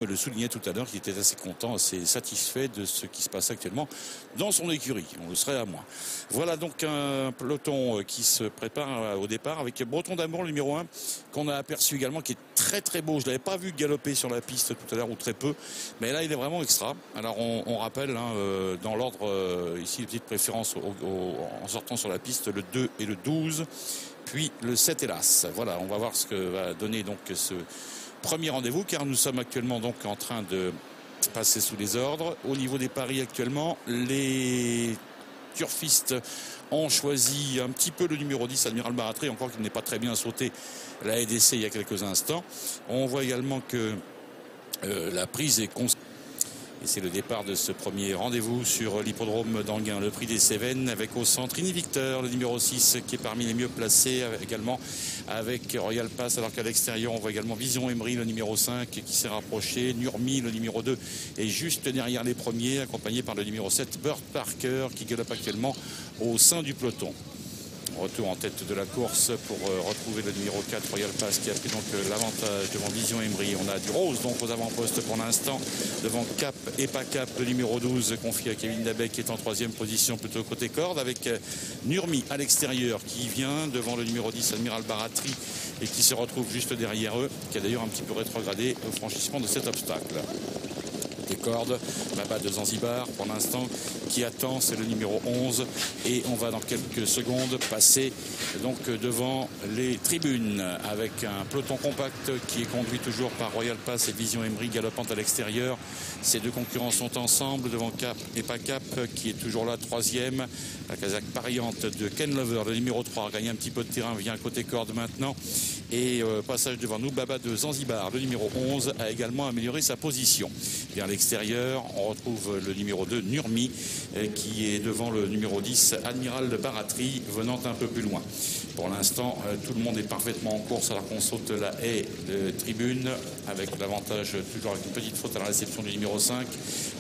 le soulignait tout à l'heure qu'il était assez content, assez satisfait de ce qui se passe actuellement dans son écurie. On le serait à moins. Voilà donc un peloton qui se prépare au départ avec Breton d'Amour, le numéro 1, qu'on a aperçu également, qui est très très beau. Je ne l'avais pas vu galoper sur la piste tout à l'heure, ou très peu, mais là il est vraiment extra. Alors on rappelle dans l'ordre ici les petites préférences en sortant sur la piste, le 2 et le 12, puis le 7 hélas. Voilà, on va voir ce que va donner donc ce premier rendez-vous, car nous sommes actuellement donc en train de passer sous les ordres. Au niveau des paris actuellement, les turfistes ont choisi un petit peu le numéro 10, Admiral Baratri, encore qu'il n'est pas très bien sauté la EDC il y a quelques instants. On voit également que la prise est constante. Et c'est le départ de ce premier rendez-vous sur l'hippodrome d'Anguin, le prix des Cévennes, avec au centre Invicteur, le numéro 6, qui est parmi les mieux placés, également avec Royal Pass, alors qu'à l'extérieur, on voit également Vision Emery, le numéro 5, qui s'est rapproché, Nurmi, le numéro 2, est juste derrière les premiers, accompagné par le numéro 7, Bird Parker, qui galope actuellement au sein du peloton. Retour en tête de la course pour retrouver le numéro 4, Royal Pass, qui a pris donc l'avantage devant Vision Emery. On a du rose donc aux avant-postes pour l'instant, devant Cap et pas Cap, le numéro 12 confié à Kevin Dabec, qui est en troisième position plutôt côté corde, avec Nurmi à l'extérieur qui vient devant le numéro 10, Admiral Baratri, et qui se retrouve juste derrière eux, qui a d'ailleurs un petit peu rétrogradé au franchissement de cet obstacle. Des cordes, Baba de Zanzibar pour l'instant qui attend, c'est le numéro 11, et on va dans quelques secondes passer donc devant les tribunes avec un peloton compact qui est conduit toujours par Royal Pass et Vision Emery galopant à l'extérieur. Ces deux concurrents sont ensemble devant Cap et pas Cap, qui est toujours là, troisième. La casaque pariante de Ken Lover, le numéro 3, a gagné un petit peu de terrain, vient côté corde maintenant, et passage devant nous, Baba de Zanzibar, le numéro 11, a également amélioré sa position. Vers l'extérieur, on retrouve le numéro 2, Nurmi, qui est devant le numéro 10, Admiral de Baratri, venant un peu plus loin. Pour l'instant, tout le monde est parfaitement en course alors qu'on saute la haie de tribune, avec l'avantage, toujours avec une petite faute à la réception du numéro 5.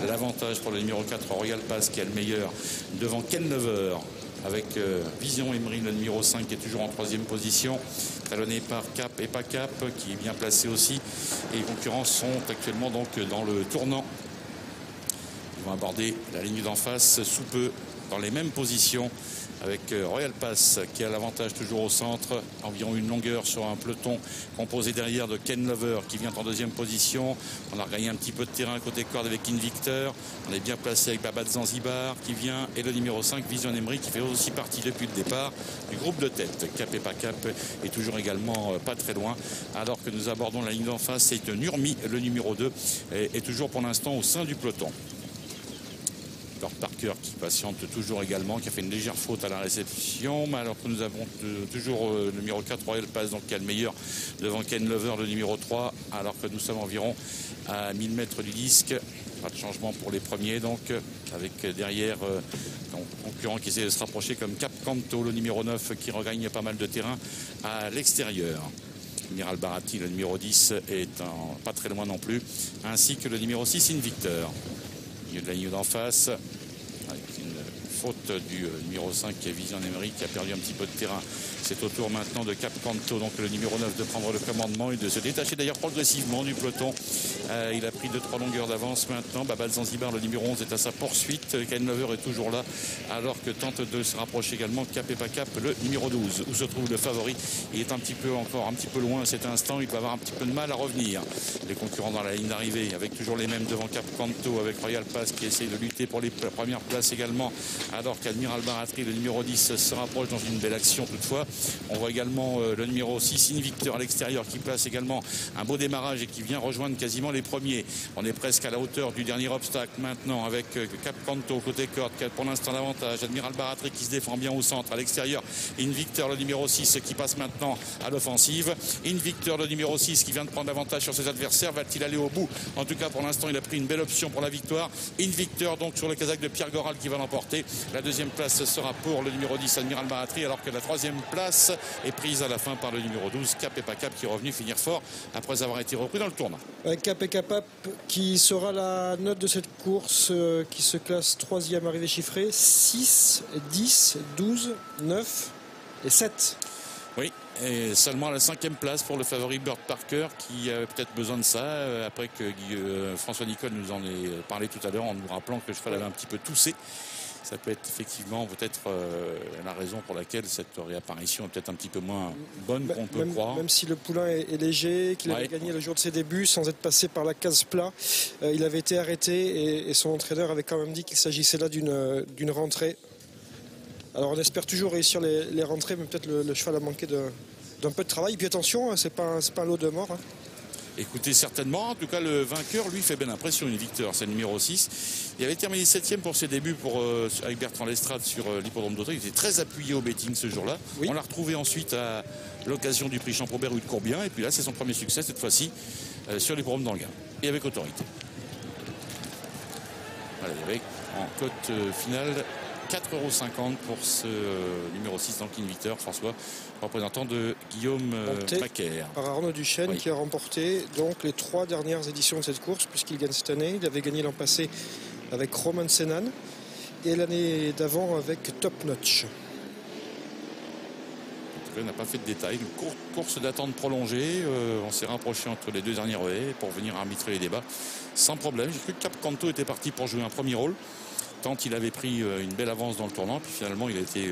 L'avantage pour le numéro 4, Royal Pass, qui est le meilleur, devant Ken Lover, avec Vision Emery, le numéro 5, qui est toujours en troisième position, talonné par Cap et pas Cap, qui est bien placé aussi. Et les concurrents sont actuellement donc dans le tournant. Ils vont aborder la ligne d'en face sous peu, dans les mêmes positions, avec Royal Pass qui a l'avantage toujours au centre, environ une longueur sur un peloton composé derrière de Ken Lover qui vient en deuxième position. On a regagné un petit peu de terrain côté corde avec Invicteur. On est bien placé avec Baba de Zanzibar qui vient, et le numéro 5, Vision Emery, qui fait aussi partie depuis le départ du groupe de tête. Cap et pas Cap est toujours également pas très loin, alors que nous abordons la ligne d'en face. C'est Nurmi, le numéro 2, est toujours pour l'instant au sein du peloton. Parker qui patiente toujours également, qui a fait une légère faute à la réception, mais alors que nous avons toujours le numéro 4, Royal Pass, donc qui est le meilleur devant Ken Lover, le numéro 3, alors que nous sommes environ à 1000 mètres du disque. Pas de changement pour les premiers, donc avec derrière concurrent qui essaie de se rapprocher comme Cap Canto, le numéro 9, qui regagne pas mal de terrain à l'extérieur. Admiral Baratri, le numéro 10, est pas très loin non plus, ainsi que le numéro 6, Invicteur. Milieu de la ligne d'en face, avec une faute du numéro 5 qui est Vision Emery, qui a perdu un petit peu de terrain. C'est au tour maintenant de Cap Canto, donc le numéro 9, de prendre le commandement et de se détacher d'ailleurs progressivement du peloton. Il a pris 2-3 longueurs d'avance maintenant. Baba de Zanzibar, le numéro 11, est à sa poursuite. Ken Lover est toujours là, alors que tente de se rapprocher également Cap et pas Cap, le numéro 12, où se trouve le favori. Il est encore un petit peu loin à cet instant. Il va avoir un petit peu de mal à revenir. Les concurrents dans la ligne d'arrivée, avec toujours les mêmes devant Cap Canto, avec Royal Pass qui essaye de lutter pour les premières places également, alors qu'Admiral Baratri, le numéro 10, se rapproche dans une belle action toutefois. On voit également le numéro 6, Invicteur, à l'extérieur, qui place également un beau démarrage et qui vient rejoindre quasiment les premiers. On est presque à la hauteur du dernier obstacle maintenant, avec Cap Canto côté corde qui a pour l'instant l'avantage. Admiral Baratri qui se défend bien au centre. À l'extérieur, Invicteur, le numéro 6, qui passe maintenant à l'offensive. Invicteur, le numéro 6, qui vient de prendre l'avantage sur ses adversaires. Va-t-il aller au bout? En tout cas, pour l'instant, il a pris une belle option pour la victoire. Invicteur, donc, sur le casaque de Pierre Goral, qui va l'emporter. La deuxième place sera pour le numéro 10, Admiral Baratri, alors que la troisième place est prise à la fin par le numéro 12, Cap et pas Cap, qui est revenu finir fort après avoir été repris dans le tournoi. Cap et Capap, qui sera la note de cette course, qui se classe troisième arrivée chiffrée, 6, 10, 12, 9 et 7. Oui, Et seulement à la 5e place pour le favori Bird Parker, qui a peut-être besoin de ça, après que François Nicole nous en ait parlé tout à l'heure en nous rappelant que le cheval avait un petit peu toussé. Ça peut être effectivement peut-être la raison pour laquelle cette réapparition est peut-être un petit peu moins bonne qu'on peut croire. Même si le poulain est léger, qu'il avait gagné le jour de ses débuts sans être passé par la case plat, il avait été arrêté et son entraîneur avait quand même dit qu'il s'agissait là d'une rentrée. Alors on espère toujours réussir les rentrées, mais peut-être le cheval a manqué d'un peu de travail. Et puis attention, c'est pas un lot de mort. Hein. Écoutez, certainement. En tout cas, le vainqueur, lui, fait bien l'impression. Une victoire, c'est le numéro 6. Il avait terminé 7e pour ses débuts avec Bertrand Lestrade sur l'hippodrome d'Auteuil. Il était très appuyé au betting ce jour-là. Oui. On l'a retrouvé ensuite à l'occasion du prix Champaubert rue de Courbien. Et puis là, c'est son premier succès, cette fois-ci, sur l'hippodrome d'Anguin. Et avec autorité. Voilà, avec en cote finale 4,50 € pour ce numéro 6 dans King Victor, François, représentant de Guillaume Macaire. Par Arnaud Duchesne, oui, qui a remporté donc les 3 dernières éditions de cette course, puisqu'il gagne cette année. Il avait gagné l'an passé avec Roman Senan et l'année d'avant avec Top Notch. On n'a pas fait de détails. Une course d'attente prolongée. On s'est rapproché entre les 2 derniers relais pour venir arbitrer les débats sans problème. J'ai cru que Cap Canto était parti pour jouer un premier rôle, tant il avait pris une belle avance dans le tournant, puis finalement il a été